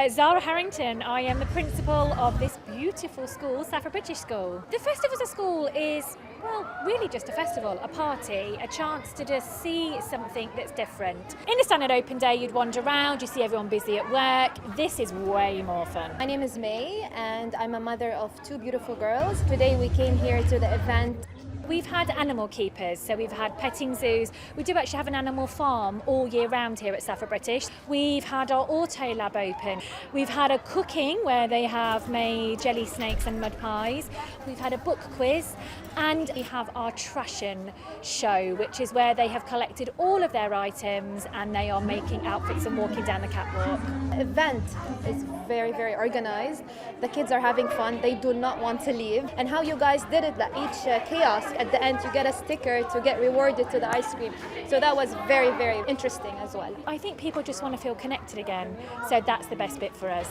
Zara Harrington. I am the principal of this beautiful school, Safa British School. The Festivals at School is, well, really just a festival, a party, a chance to just see something that's different. In a standard open day, you'd wander around, you see everyone busy at work. This is way more fun. My name is May and I'm a mother of two beautiful girls. Today we came here to the event. We've had animal keepers, so we've had petting zoos. We do actually have an animal farm all year round here at Safa British. We've had our auto lab open. We've had a cooking where they have made jelly snakes and mud pies. We've had a book quiz, and we have our trashion show, which is where they have collected all of their items and they are making outfits and walking down the catwalk. The event is very, very organized. The kids are having fun. They do not want to leave. And how you guys did it, that each kiosk at the end you get a sticker to get rewarded to the ice cream. So that was very, very interesting as well. I think people just want to feel connected again, so that's the best bit for us.